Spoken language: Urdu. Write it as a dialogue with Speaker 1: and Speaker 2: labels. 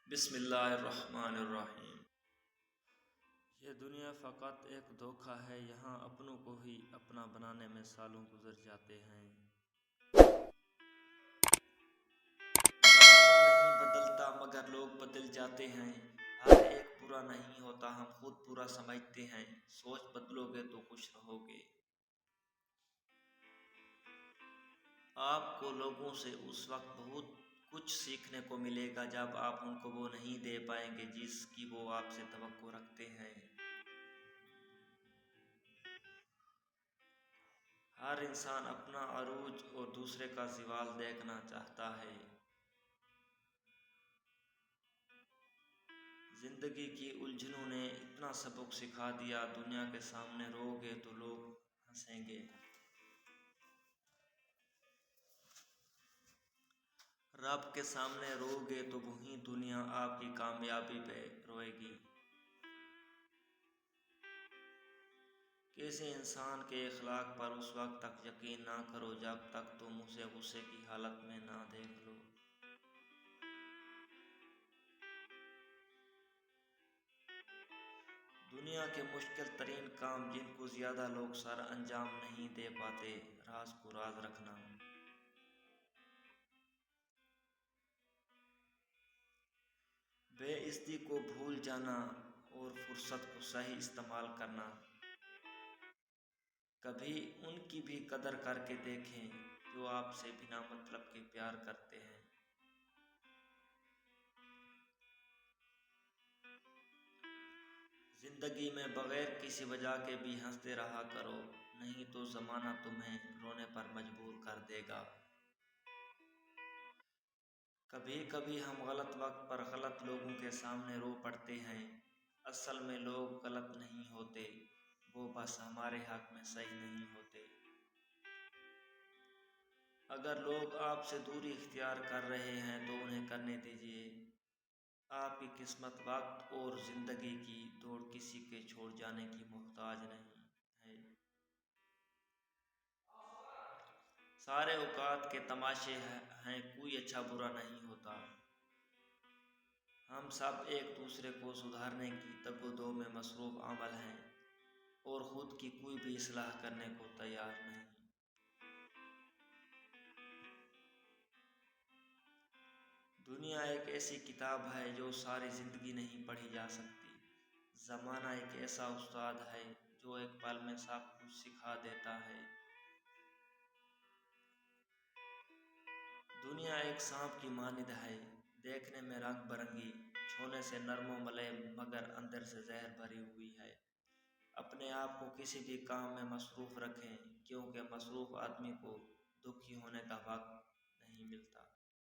Speaker 1: بسم اللہ الرحمن الرحیم۔ یہ دنیا فقط ایک دھوکہ ہے، یہاں اپنوں کو ہی اپنا بنانے میں سالوں گزر جاتے ہیں۔ زمانہ نہیں بدلتا مگر لوگ بدل جاتے ہیں، ہر ایک برا نہیں ہوتا، ہم خود برا سمجھتے ہیں، سوچ بدلو گے تو خوش رہو گے۔ آپ کو لوگوں سے اس وقت بہت کچھ سیکھنے کو ملے گا جب آپ ان کو وہ نہیں دے پائیں گے جس کی وہ آپ سے توقع رکھتے ہیں۔ ہر انسان اپنا عروج اور دوسرے کا زوال دیکھنا چاہتا ہے۔ زندگی کی الجھنوں نے اتنا سبق سکھا دیا، دنیا کے سامنے رو گے تو لوگ ہنسیں گے، رب کے سامنے رو گے تو وہیں دنیا آپ کی کامیابی پہ روئے گی۔ کسی انسان کے اخلاق پر اس وقت تک یقین نہ کرو جب تک تم اسے غصے کی حالت میں نہ دیکھ لو۔ دنیا کے مشکل ترین کام جن کو زیادہ لوگ سر انجام نہیں دے پاتے، راز کو راز رکھنا۔ بے عزتی کو بھول جانا اور فرصت کو صحیح استعمال کرنا۔ کبھی ان کی بھی قدر کر کے دیکھیں جو آپ سے بنا مطلب کے پیار کرتے ہیں۔ زندگی میں بغیر کسی وجہ کے بھی ہنستے رہا کرو، نہیں تو زمانہ تمہیں رونے پر مجبور کر دے گا۔ کبھی کبھی ہم غلط وقت پر غلط لوگوں کے سامنے رو پڑتے ہیں، اصل میں لوگ غلط نہیں ہوتے، وہ بس ہمارے حق میں صحیح نہیں ہوتے۔ اگر لوگ آپ سے دوری اختیار کر رہے ہیں تو انہیں کرنے دیجیے، آپ کی قسمت وقت اور زندگی کی دوڑ کسی کے چھوڑ جانے کی محتاج نہیں ہے۔ سارے اوقات کے تماشے ہیں، کوئی اچھا برا نہیں ہوتا، ہم سب ایک دوسرے کو سدھارنے کی تگ و دو میں مصروف عمل ہیں اور خود کی کوئی بھی اصلاح کرنے کو تیار نہیں۔ دنیا ایک ایسی کتاب ہے جو ساری زندگی نہیں پڑھی جا سکتی، زمانہ ایک ایسا استاد ہے جو ایک پل میں سب کچھ سکھا دیتا ہے۔ دنیا ایک سانپ کی مانند ہے، دیکھنے میں رنگ برنگی، چھونے سے نرم و ملیم مگر اندر سے زہر بھری ہوئی ہے۔ اپنے آپ کو کسی بھی کام میں مصروف رکھیں، کیونکہ مصروف آدمی کو دکھی ہونے کا وقت نہیں ملتا۔